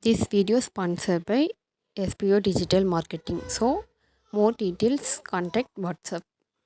This video is sponsored by SPO Digital Marketing. So, more details, contact WhatsApp.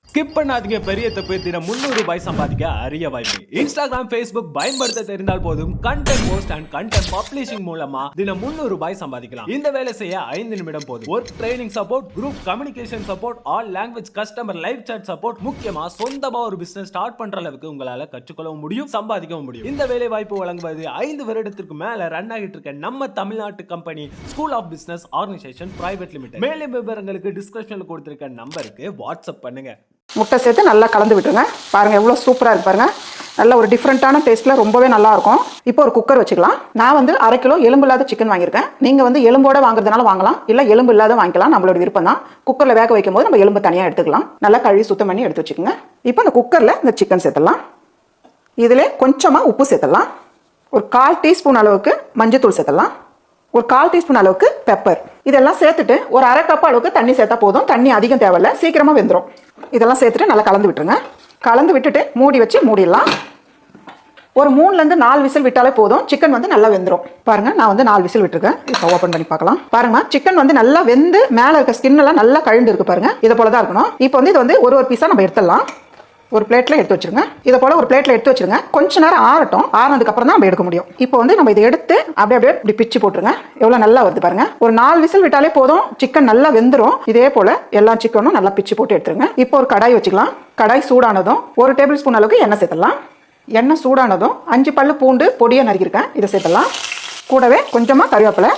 Skip பண்ணாதீங்க. பெரிய தப்பு. தினம் 300 ரூபாய் சம்பாதிக்க அரிய வாய்ப்பு. இன்ஸ்டாகிராம், ஃபேஸ்புக் பயன்படுத்த தெரிந்தால் போதும் content post and content publishing மூலமா தினம் 300 ரூபாய் சம்பாதிக்கலாம். இந்த வேலை செய்ய 5 நிமிடம் போதும். Work training support, group communication support, all language customer live chat support, முக்கியமா சொந்தமா ஒரு பிசினஸ் ஸ்டார்ட் பண்ற அளவுக்கு உங்களால கற்றுக்கொள்ளவும் முடியும், சம்பாதிக்கவும் முடியும். இந்த வேலை வாய்ப்பு வழங்குவது 5 வருடத்திற்கு மேல ரன் ஆகிட்டு இருக்க நம்ம தமிழ்நாட்டு company school of business organisation private limited. மேலும் விவரங்களுக்கு டிஸ்கிரிப்ஷன்ல கொடுத்திருக்க நம்பருக்கு வாட்ஸ்அப் பண்ணுங்க. முட்டை சேர்த்து நல்லா கலந்து விட்டுருங்க. பாருங்கள் எவ்வளோ சூப்பராக இருக்கு பாருங்கள். நல்ல ஒரு டிஃப்ரெண்ட்டான டேஸ்ட்டில் ரொம்பவே நல்லாயிருக்கும். இப்போ ஒரு குக்கர் வச்சுக்கலாம். நான் வந்து 1/2 கிலோ எலும்பு இல்லாத சிக்கன் வாங்கியிருக்கேன். நீங்கள் வந்து எலும்போட வாங்குறதுனால வாங்கலாம், இல்லை எலும்பு இல்லாத வாங்கிக்கலாம், நம்மளோட விருப்பம் தான். குக்கரில் வேக வைக்கும் போது நம்ம எலும்பு தனியாக எடுத்துக்கலாம். நல்லா கழுவி சுத்தம் பண்ணி எடுத்து வச்சுக்கோங்க. இப்போ இந்த குக்கரில் இந்த சிக்கன் சேர்த்துடலாம். இதில் கொஞ்சமாக உப்பு சேர்த்துடலாம். ஒரு 1/4 டீஸ்பூன் அளவுக்கு மஞ்சத்தூள் சேர்த்துடலாம். ஒரு 1/4 டீஸ்பூன் அளவுக்கு பெப்பர். இதெல்லாம் சேர்த்துட்டு ஒரு 1/2 கப் அளவுக்கு தண்ணி சேர்த்தா போதும். தண்ணி அதிகம் தேவையில்லை, சீக்கிரமாக வெந்துடும். இதெல்லாம் சேர்த்துட்டு நல்லா கலந்து விட்டுருங்க. கலந்து விட்டுட்டு மூடி வச்சு மூடிடலாம். ஒரு 3லேருந்து 4 விசில் விட்டாலே போதும். சிக்கன் வந்து நல்லா வெந்துடும். பாருங்க, நான் வந்து 4 விசில் விட்டுருக்கேன். இப்போ ஓப்பன் பண்ணி பார்க்கலாம். பாருங்க, சிக்கன் வந்து நல்லா வெந்து மேலே இருக்க ஸ்கின் எல்லாம் நல்லா கழுண்டு இருக்கு பாருங்க. இதை போல தான் இருக்கணும். இப்போ வந்து இது வந்து ஒரு பீஸாக நம்ம எடுத்துடலாம். ஒரு பிளேட்டில் எடுத்து வச்சுருங்க. இதை போல் ஒரு பிளேட்டில் எடுத்து வச்சுருங்க. கொஞ்ச நேரம் ஆறட்டும். ஆறினதுக்கப்புறம் தான் நம்ம எடுக்க முடியும். இப்போ வந்து நம்ம இதை எடுத்து அப்படியே இப்படி பிச்சு போட்டுருங்க. எவ்வளோ நல்லா வருது பாருங்க. ஒரு 4 விசில் விட்டாலே போதும், சிக்கன் நல்லா வெந்துடும். இதே போல் எல்லா சிக்கனும் நல்லா பிச்சு போட்டு எடுத்துருங்க. இப்போ ஒரு கடாய் வச்சுக்கலாம். கடாய் சூடானதும் 1 டேபிள் ஸ்பூன் அளவுக்கு எண்ணெய் சேர்த்துடலாம். எண்ணெய் சூடானதும் 5 பல்லு பூண்டு பொடியாக நறுக்கியிருக்கேன், இதை சேர்த்துடலாம். கூடவே கொஞ்சமாக கறிவேப்பிலை.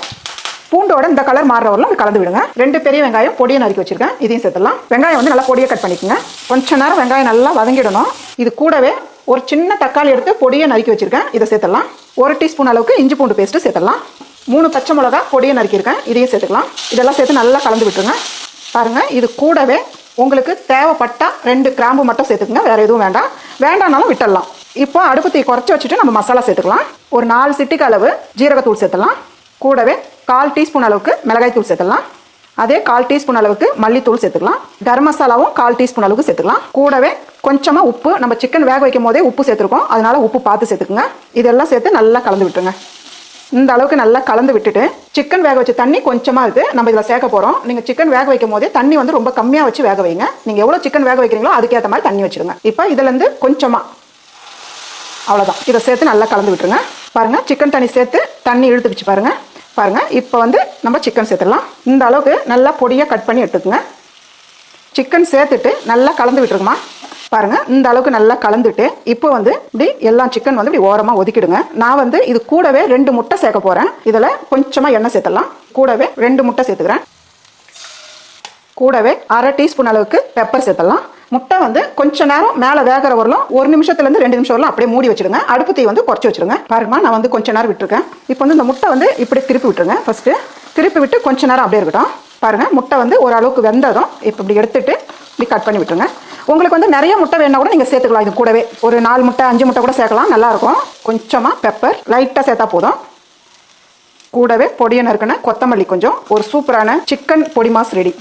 பூண்டோட இந்த கலர் மாறுற வரலாம் கலந்து விடுங்க. 2 பெரிய வெங்காயம் பொடியை நறுக்கி வச்சிருக்கேன், இதையும் சேர்த்துலாம். வெங்காயம் வந்து நல்லா பொடியை கட் பண்ணிக்கோங்க. கொஞ்ச நேரம் வெங்காயம் நல்லா வதங்கிடணும். இது கூடவே ஒரு சின்ன தக்காளி எடுத்து பொடியை நறுக்கி வச்சிருக்கேன், இதை சேர்த்துலாம். 1 டீஸ்பூன் அளவுக்கு இஞ்சி பூண்டு பேஸ்ட்டு சேர்த்துலாம். 3 பச்சை மிளகா பொடியை நறுக்கியிருக்கேன், இதையும் சேர்த்துக்கலாம். இதெல்லாம் சேர்த்து நல்லா கலந்து விட்டுருங்க. பாருங்க, இது கூடவே உங்களுக்கு தேவைப்பட்டா 2 கிராம்பு மட்டும் சேர்த்துக்குங்க, வேற எதுவும் வேண்டாம். வேண்டாம்னாலும் விட்டுடலாம். இப்போ அடுப்பு தீ குறைச்சி வச்சுட்டு நம்ம மசாலா சேர்த்துக்கலாம். ஒரு 4 சிட்டிக்கு அளவு ஜீரகத்தூள் சேர்த்துலாம். கூடவே 1/4 டீஸ்பூன் அளவுக்கு மிளகாய் தூள் சேர்த்துக்கலாம். அதே 1/4 டீஸ்பூன் அளவுக்கு மல்லித்தூள் சேர்த்துக்கலாம். கரம் மசாலாவும் 1/4 டீஸ்பூன் அளவுக்கு சேர்த்துக்கலாம். கூடவே கொஞ்சமாக உப்பு, நம்ம சிக்கன் வேக வைக்கும் போதே உப்பு சேர்த்துருக்கோம், அதனால உப்பு பார்த்து சேர்த்துக்குங்க. இதெல்லாம் சேர்த்து நல்லா கலந்து விட்டுருங்க. இந்த அளவுக்கு நல்லா கலந்து விட்டுட்டு சிக்கன் வேக வச்ச தண்ணி கொஞ்சமாக இருக்குது, நம்ம இதில் சேர்க்க போகிறோம். நீங்கள் சிக்கன் வேக வைக்கும் போதே தண்ணி வந்து ரொம்ப கம்மியாக வச்சு வேக வைங்க. நீங்கள் எவ்வளோ சிக்கன் வேக வைக்கிறீங்களோ அதுக்கேற்ற மாதிரி தண்ணி வச்சுருங்க. இப்போ இதுலேருந்து கொஞ்சமாக, அவ்வளோதான், இதை சேர்த்து நல்லா கலந்து விட்டுருங்க. பாருங்கள், சிக்கன் தண்ணி சேர்த்து தண்ணி இழுத்துக்கிச்சு பாருங்கள். பாருங்கள், இப்போ வந்து நம்ம சிக்கன் சேர்த்துடலாம். இந்த அளவுக்கு நல்லா பொடியாக கட் பண்ணி எடுத்துக்கோங்க. சிக்கன் சேர்த்துட்டு நல்லா கலந்து விட்டுருங்கம்மா. பாருங்கள், இந்த அளவுக்கு நல்லா கலந்துட்டு இப்போ வந்து இப்படி எல்லா சிக்கன் வந்து இப்படி ஓரமாக ஒதுக்கிடுங்க. நான் வந்து இது கூடவே 2 முட்டை சேர்க்க போகிறேன். இதில் கொஞ்சமாக எண்ணெய் சேர்த்துடலாம். கூடவே 2 முட்டை சேர்த்துக்கிறேன். கூடவே 1/2 டீஸ்பூன் அளவுக்கு பெப்பர் சேர்த்துடலாம். முட்டை வந்து கொஞ்ச நேரம் மேலே வேகிற வரலாம், 1 நிமிஷத்துலேருந்து 2 நிமிஷம் வரலாம் அப்படியே மூடி வச்சுடுங்க. அடுப்பு தீ வந்து குறைச்சி வச்சுருங்க. பாருங்கம்மா, நான் வந்து கொஞ்ச நேரம் விட்டுருக்கேன். இப்போ வந்து இந்த முட்டை வந்து இப்படி திருப்பி விட்டுருங்க. ஃபஸ்ட்டு திருப்பி விட்டு கொஞ்ச நேரம் அப்படியே இருக்கட்டும். பாருங்கள், முட்டை வந்து ஓரளவுக்கு வெந்ததும் இப்போ இப்படி எடுத்துட்டு இப்படி கட் பண்ணி விட்டுருங்க. உங்களுக்கு வந்து நிறைய முட்டை வேணா கூட நீங்கள் சேர்த்துக்கலாம். இது கூடவே ஒரு 4 முட்டை 5 முட்டை கூட சேர்க்கலாம், நல்லாயிருக்கும். கொஞ்சமாக பெப்பர் லைட்டாக சேர்த்தா போதும். கூடவே பொடியை நறுக்கின கொத்தமல்லி கொஞ்சம். ஒரு சூப்பரான சிக்கன் பொடி மாஸ் ரெடி.